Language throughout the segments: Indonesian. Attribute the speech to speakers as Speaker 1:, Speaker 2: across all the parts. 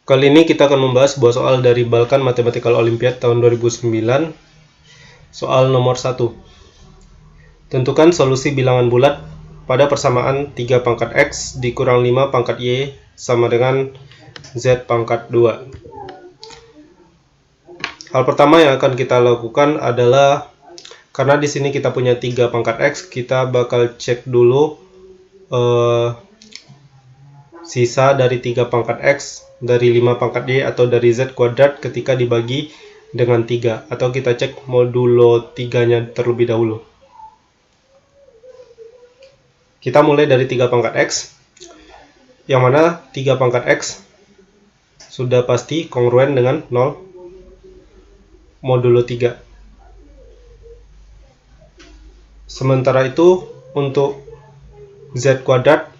Speaker 1: Kali ini kita akan membahas sebuah soal dari Balkan Mathematical Olympiad tahun 2009. Soal nomor 1. Tentukan solusi bilangan bulat pada persamaan 3 pangkat X dikurang 5 pangkat Y sama dengan Z pangkat 2. Hal pertama yang akan kita lakukan adalah, karena di sini kita punya 3 pangkat X, kita bakal cek dulu sisa dari 3 pangkat X, dari 5 pangkat Y, atau dari Z kuadrat ketika dibagi dengan 3. Atau kita cek modulo 3-nya terlebih dahulu. Kita mulai dari 3 pangkat X, yang mana 3 pangkat X sudah pasti kongruen dengan 0 modulo 3. Sementara itu, untuk Z kuadrat,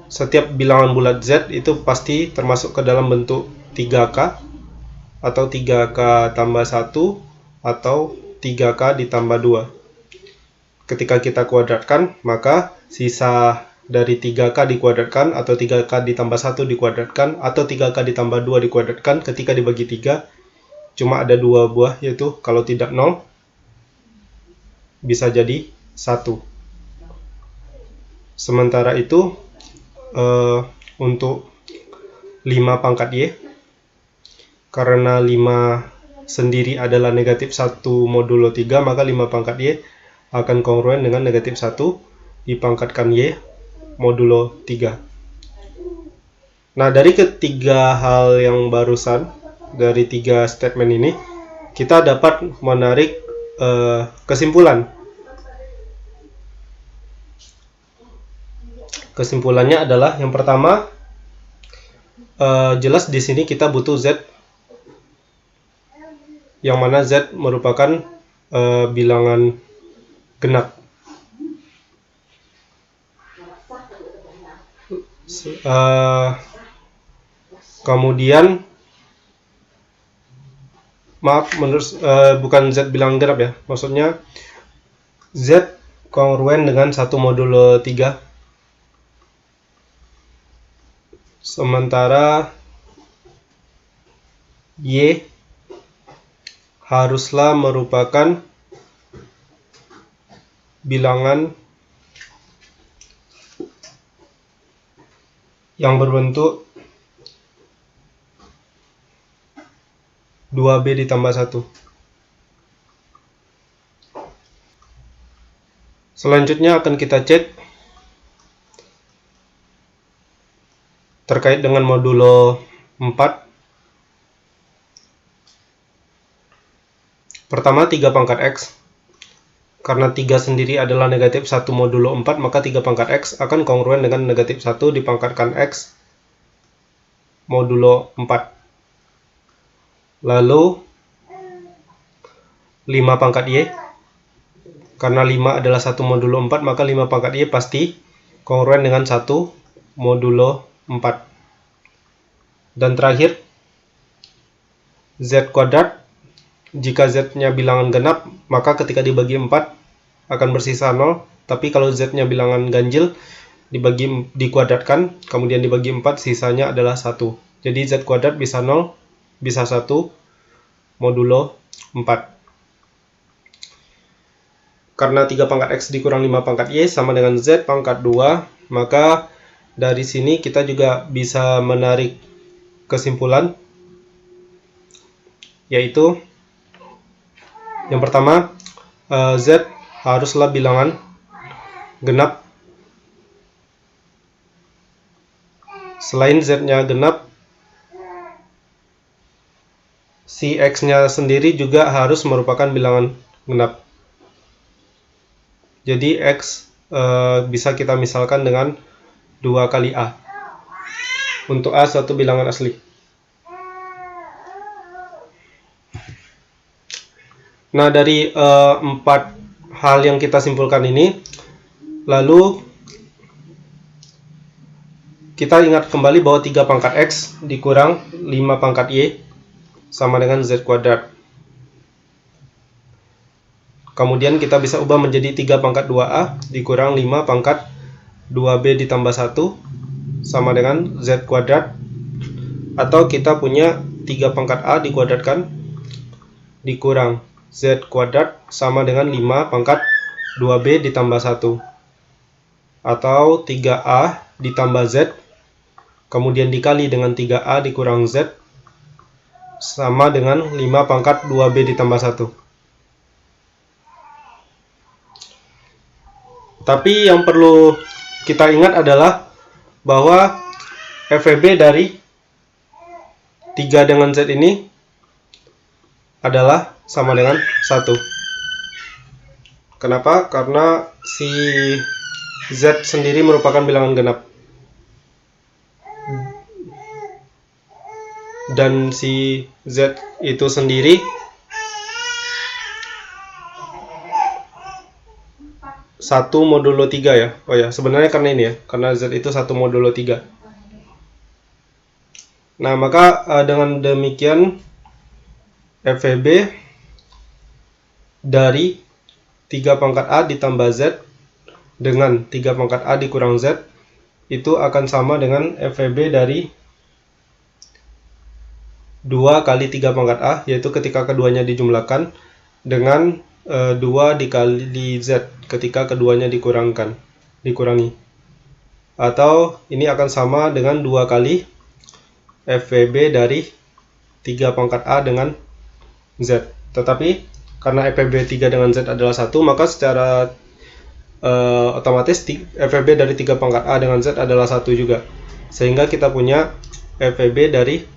Speaker 1: setiap bilangan bulat Z itu pasti termasuk ke dalam bentuk 3K, atau 3K tambah 1, atau 3K ditambah 2. Ketika kita kuadratkan, maka sisa dari 3K dikuadratkan, atau 3K ditambah 1 dikuadratkan, atau 3K ditambah 2 dikuadratkan, ketika dibagi 3, cuma ada 2 buah, yaitu kalau tidak 0, bisa jadi 1. Sementara itu, untuk 5 pangkat Y, karena 5 sendiri adalah negatif 1 modulo 3, maka 5 pangkat Y akan kongruen dengan negatif 1 dipangkatkan Y modulo 3. Nah, dari ketiga hal yang barusan, dari 3 statement ini, kita dapat menarik kesimpulan. Kesimpulannya adalah, yang pertama, jelas di sini kita butuh Z, yang mana Z merupakan bilangan genap. Kemudian, bukan Z bilangan genap ya, maksudnya Z kongruen dengan 1 modulo 3. Sementara Y haruslah merupakan bilangan yang berbentuk 2B ditambah 1. Selanjutnya akan kita cek terkait dengan modulo 4. Pertama, 3 pangkat X. Karena 3 sendiri adalah negatif 1 modulo 4, maka 3 pangkat X akan kongruen dengan negatif 1 dipangkatkan X modulo 4. Lalu 5 pangkat Y. Karena 5 adalah 1 modulo 4, maka 5 pangkat Y pasti kongruen dengan 1 modulo 4. Dan terakhir, Z kuadrat. Jika Z-nya bilangan genap, maka ketika dibagi 4 akan bersisa 0. Tapi kalau Z-nya bilangan ganjil, dikuadratkan, kemudian dibagi 4, sisanya adalah 1. Jadi Z kuadrat bisa 0, bisa 1 modulo 4. Karena 3 pangkat X dikurang 5 pangkat Y sama dengan Z pangkat 2, maka dari sini kita juga bisa menarik kesimpulan, yaitu yang pertama, Z haruslah bilangan genap. Selain Z-nya genap, si X-nya sendiri juga harus merupakan bilangan genap. Jadi X bisa kita misalkan dengan 2 kali A. Untuk A suatu bilangan asli. Nah, dari 4 hal yang kita simpulkan ini, lalu kita ingat kembali bahwa 3 pangkat X dikurang 5 pangkat Y sama dengan Z kuadrat. Kemudian kita bisa ubah menjadi 3 pangkat 2A dikurang 5 pangkat 2B ditambah 1 sama dengan Z kuadrat. Atau kita punya 3 pangkat A dikuadratkan dikurang Z kuadrat sama dengan 5 pangkat 2B ditambah 1. Atau 3A ditambah Z kemudian dikali dengan 3A dikurang Z sama dengan 5 pangkat 2B ditambah 1. Tapi yang perlu kita ingat adalah bahwa FEB dari 3 dengan Z ini adalah sama dengan 1. Kenapa? Karena si Z sendiri merupakan bilangan genap. Dan si Z itu sendiri satu modulo 3 ya. Oh ya, sebenarnya karena ini ya, karena Z itu 1 modulo 3. Nah, maka dengan demikian FEB dari 3 pangkat A ditambah Z dengan 3 pangkat A dikurang Z itu akan sama dengan FEB dari 2 kali 3 pangkat A, yaitu ketika keduanya dijumlahkan, dengan 2 dikali Z ketika keduanya dikurangi. Atau ini akan sama dengan 2 kali FEB dari 3 pangkat A dengan Z. Tetapi karena FEB 3 dengan Z adalah 1, maka secara otomatis FEB dari 3 pangkat A dengan Z adalah 1 juga. Sehingga kita punya FEB dari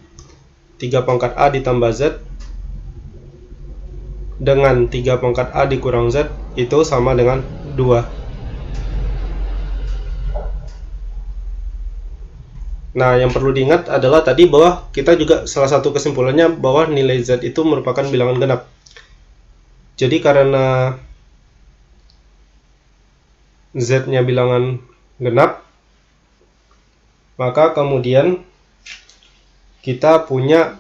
Speaker 1: 3 pangkat A ditambah Z dengan 3 pangkat A dikurang Z itu sama dengan 2. Nah, yang perlu diingat adalah tadi bahwa kita juga salah satu kesimpulannya bahwa nilai Z itu merupakan bilangan genap. Jadi karena Z-nya bilangan genap, maka kemudian kita punya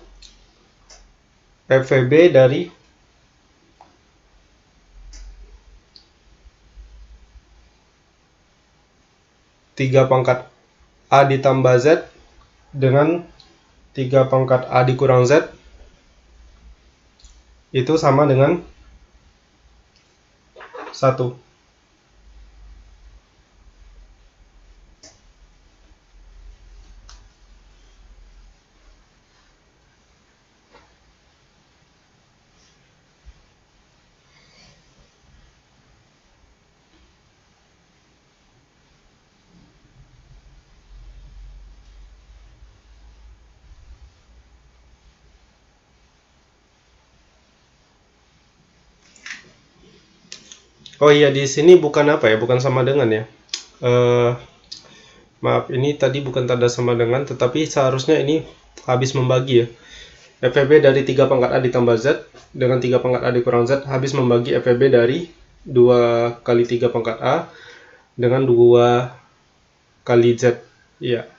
Speaker 1: FEB dari 3 pangkat A ditambah Z dengan 3 pangkat A dikurang Z itu sama dengan 1. Oh iya, di sini bukan apa ya, bukan sama dengan ya. Maaf, ini tadi bukan tanda sama dengan, tetapi seharusnya ini habis membagi ya. FEB dari 3 pangkat A ditambah Z dengan 3 pangkat A dikurang Z habis membagi FEB dari 2 kali 3 pangkat A dengan 2 kali Z. Iya.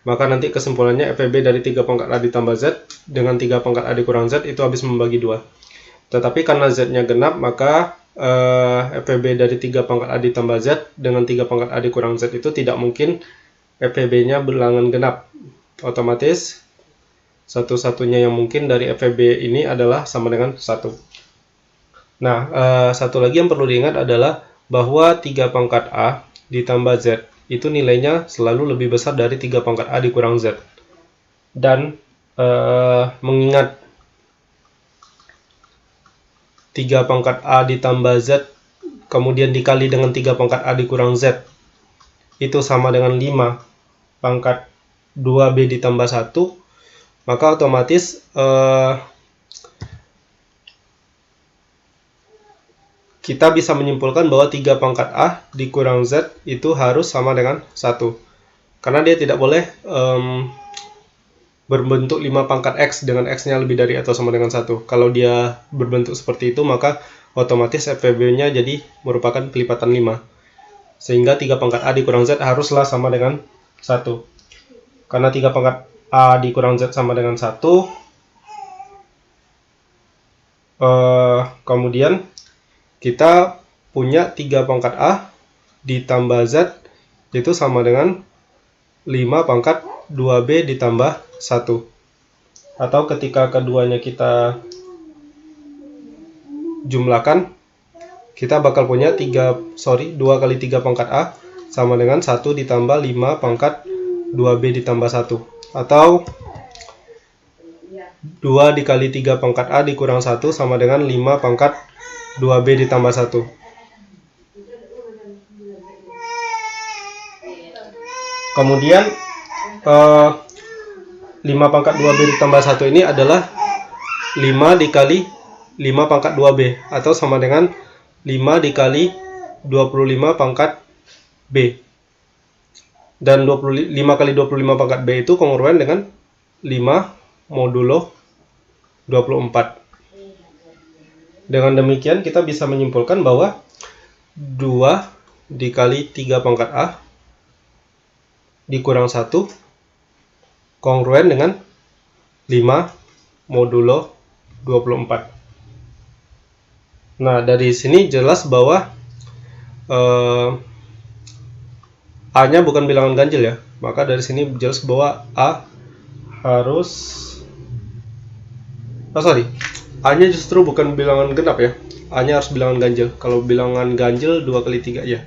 Speaker 1: Maka nanti kesimpulannya FEB dari 3 pangkat A ditambah Z dengan 3 pangkat A dikurang Z itu habis membagi 2. Tetapi karena Z-nya genap, maka FEB dari 3 pangkat A ditambah Z dengan 3 pangkat A dikurang Z itu tidak mungkin FEB-nya bilangan genap. Otomatis satu-satunya yang mungkin dari FEB ini adalah sama dengan 1. Nah, satu lagi yang perlu diingat adalah bahwa 3 pangkat A ditambah Z itu nilainya selalu lebih besar dari 3 pangkat A dikurang Z. Dan mengingat 3 pangkat A ditambah Z kemudian dikali dengan 3 pangkat A dikurang Z itu sama dengan 5 pangkat 2B ditambah 1, maka otomatis kita bisa menyimpulkan bahwa 3 pangkat A dikurang Z itu harus sama dengan 1. Karena dia tidak boleh berbentuk 5 pangkat X dengan X-nya lebih dari atau sama dengan 1. Kalau dia berbentuk seperti itu, maka otomatis FEB-nya jadi merupakan kelipatan 5. Sehingga 3 pangkat A dikurang Z haruslah sama dengan 1. Karena 3 pangkat A dikurang Z sama dengan 1, kemudian kita punya 3 pangkat A ditambah Z itu sama dengan 5 pangkat 2B ditambah 1. atau ketika keduanya kita jumlahkan, kita bakal punya 2 kali 3 pangkat A sama dengan 1 ditambah 5 pangkat 2B ditambah 1, atau 2 dikali 3 pangkat A dikurang 1 sama dengan 5 pangkat 2B ditambah 1. Kemudian 5 pangkat 2B ditambah 1 ini adalah 5 dikali 5 pangkat 2B, atau sama dengan 5 dikali 25 pangkat B. Dan 5 kali 25 pangkat B itu kongruen dengan 5 modulo 24. Dengan demikian kita bisa menyimpulkan bahwa 2 dikali 3 pangkat A dikurang 1 kongruen dengan 5 modulo 24. Nah, dari sini jelas bahwa A-nya bukan bilangan ganjil ya. Maka dari sini jelas bahwa A harus A-nya justru bukan bilangan genap ya. A-nya harus bilangan ganjil. Kalau bilangan ganjil 2 kali 3 ya.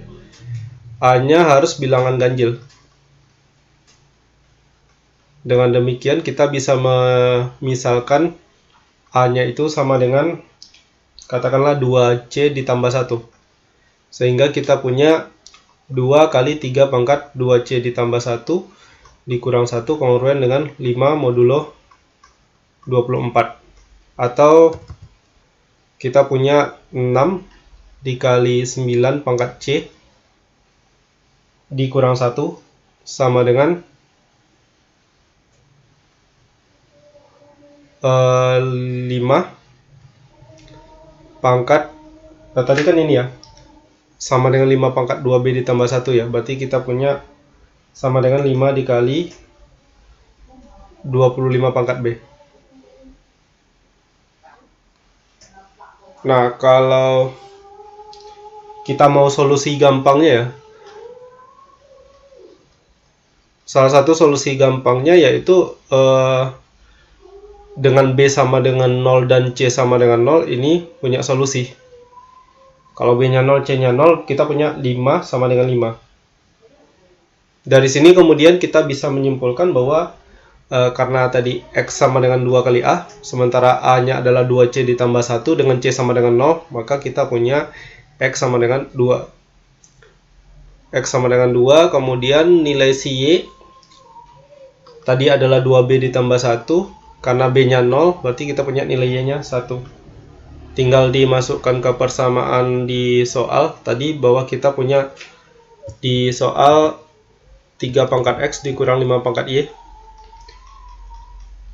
Speaker 1: A-nya harus bilangan ganjil. Dengan demikian kita bisa memisalkan A-nya itu sama dengan katakanlah 2C ditambah 1. Sehingga kita punya 2 kali 3 pangkat 2C ditambah 1 dikurang 1 kongruen dengan 5 modulo 24. Atau kita punya 6 dikali 9 pangkat C dikurang 1 sama dengan 5 pangkat, tadi kan ini ya, sama dengan 5 pangkat 2B ditambah 1 ya. Berarti kita punya sama dengan 5 dikali 25 pangkat B. Nah, kalau kita mau solusi gampangnya ya, salah satu solusi gampangnya yaitu dengan B sama dengan 0 dan C sama dengan 0 ini punya solusi. Kalau B-nya 0, C-nya 0, kita punya 5 sama dengan 5. Dari sini kemudian kita bisa menyimpulkan bahwa karena tadi X sama dengan 2 kali A, sementara A-nya adalah 2C ditambah 1 dengan C sama dengan 0, maka kita punya X sama dengan 2. X sama dengan 2, kemudian nilai si Y tadi adalah 2B ditambah 1. Karena B-nya 0, berarti kita punya nilai Y-nya 1. Tinggal dimasukkan ke persamaan di soal tadi bahwa kita punya di soal 3 pangkat X dikurang 5 pangkat Y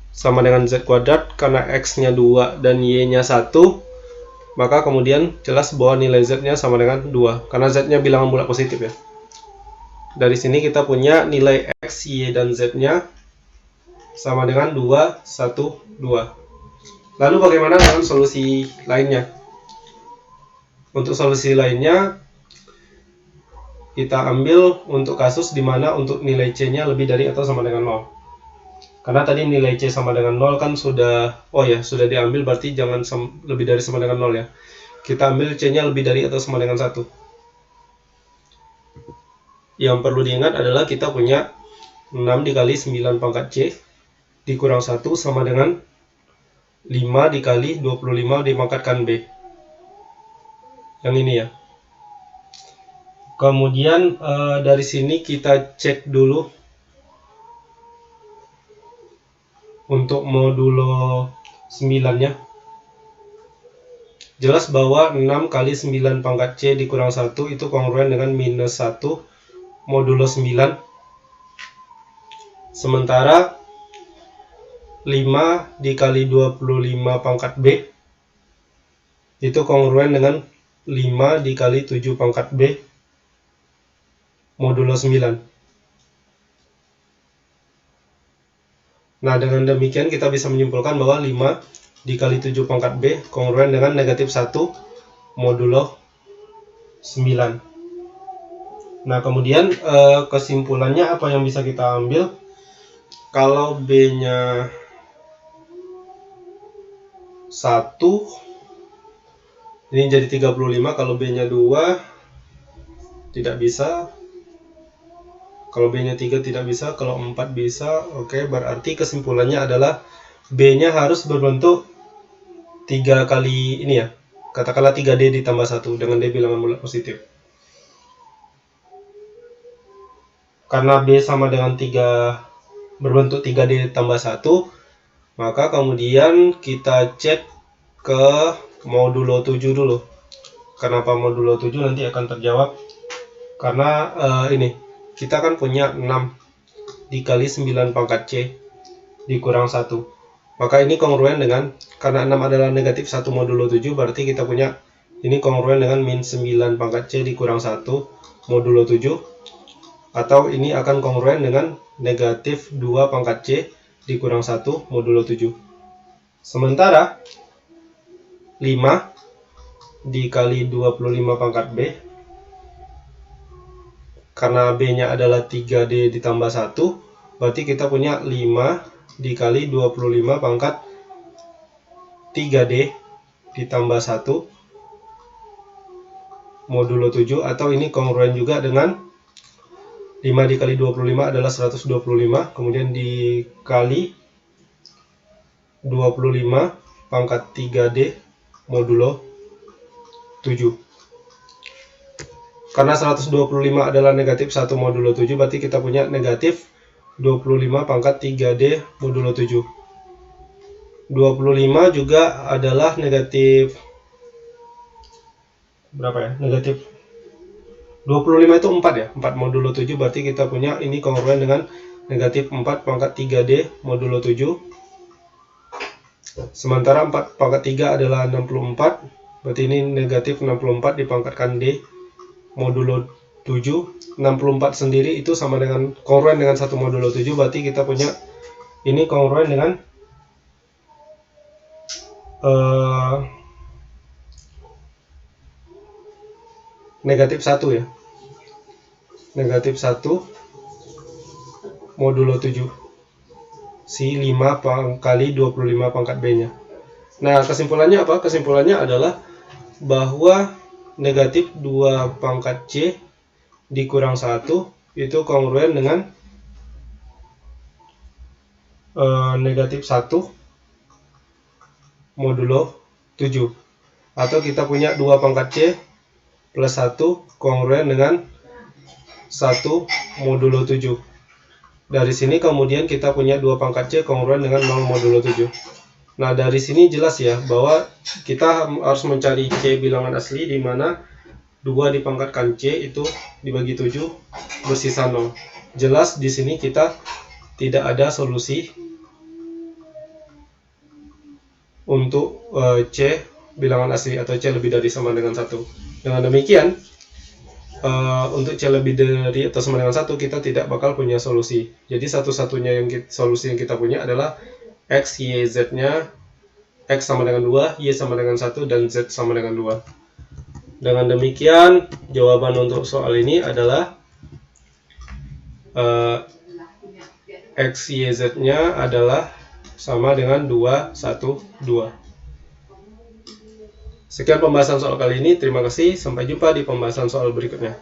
Speaker 1: sama dengan Z kuadrat. Karena X-nya 2 dan Y-nya 1, maka kemudian jelas bahwa nilai Z-nya sama dengan 2. Karena Z-nya bilangan bulat positif ya. Dari sini kita punya nilai X, Y, dan Z-nya sama dengan 2, 1, 2. Lalu bagaimana dengan solusi lainnya? Untuk solusi lainnya, kita ambil untuk kasus di mana untuk nilai C-nya lebih dari atau sama dengan 0. Karena tadi nilai C sama dengan 0 kan sudah diambil, berarti jangan lebih dari sama dengan 0 ya. Kita ambil C-nya lebih dari atau sama dengan 1. Yang perlu diingat adalah kita punya 6 dikali 9 pangkat C dikurang 1 sama dengan 5 dikali 25 dipangkatkan B. Yang ini ya. Kemudian dari sini kita cek dulu untuk modulo 9-nya. Jelas bahwa 6 kali 9 pangkat C dikurang 1 itu kongruen dengan minus 1 modulo 9. Sementara 5 dikali 25 pangkat B itu kongruen dengan 5 dikali 7 pangkat B modulo 9. Nah, dengan demikian kita bisa menyimpulkan bahwa 5 dikali 7 pangkat B kongruen dengan negatif 1 modulo 9. Nah, kemudian kesimpulannya apa yang bisa kita ambil? Kalau B-nya ini jadi 35. Kalau B-nya 2 tidak bisa, kalau B-nya 3 tidak bisa, kalau 4 bisa. Oke, berarti kesimpulannya adalah B-nya harus berbentuk 3 kali ini ya, katakanlah 3D ditambah 1 dengan D bilangan bulat positif. Karena B sama dengan 3, berbentuk 3D tambah 1, maka kemudian kita cek ke modulo 7 dulu. Kenapa modulo 7 nanti akan terjawab, karena ini kita kan punya 6 dikali 9 pangkat C dikurang 1. Maka ini kongruen dengan, karena 6 adalah negatif 1 modulo 7, berarti kita punya ini kongruen dengan min 9 pangkat C dikurang 1 modulo 7. Atau ini akan kongruen dengan negatif 2 pangkat C dikurang 1 modulo 7. Sementara 5 dikali 25 pangkat B, karena B-nya adalah 3D ditambah 1, berarti kita punya 5 dikali 25 pangkat 3D ditambah 1 modulo 7. Atau ini kongruen juga dengan 5 dikali 25 adalah 125, kemudian dikali 25 pangkat 3D modulo 7. Karena 125 adalah negatif 1 modulo 7, berarti kita punya negatif 25 pangkat 3D modulo 7. 25 juga adalah negatif, berapa ya? Negatif 25 itu 4 ya, 4 modulo 7, berarti kita punya ini kongruen dengan negatif 4 pangkat 3D modulo 7. Sementara 4 pangkat 3 adalah 64, berarti ini negatif 64 dipangkatkan D modulo 7. 64 sendiri itu sama dengan kongruen dengan 1 modulo 7, berarti kita punya ini kongruen dengan negatif 1 ya, negatif 1 modulo 7, si 5 kali 25 pangkat B nya. Nah, kesimpulannya apa? Kesimpulannya adalah bahwa negatif 2 pangkat C dikurang 1 itu kongruen dengan negatif 1 modulo 7. Atau kita punya 2 pangkat C plus 1 kongruen dengan 1 modulo 7. Dari sini kemudian kita punya 2 pangkat C kongruen dengan 0 modulo 7. Nah, dari sini jelas ya bahwa kita harus mencari C bilangan asli, di mana 2 dipangkatkan C itu dibagi 7 bersisa 0. Jelas di sini kita tidak ada solusi untuk C bilangan asli atau C lebih dari sama dengan 1. Dengan demikian, untuk C lebih dari atau sama dengan 1 kita tidak bakal punya solusi. Jadi satu-satunya solusi yang kita punya adalah X, Y, Z-nya X sama dengan 2, Y sama dengan 1, dan Z sama dengan 2. Dengan demikian, jawaban untuk soal ini adalah X, Y, Z-nya adalah sama dengan 2, 1, 2. Sekian pembahasan soal kali ini. Terima kasih. Sampai jumpa di pembahasan soal berikutnya.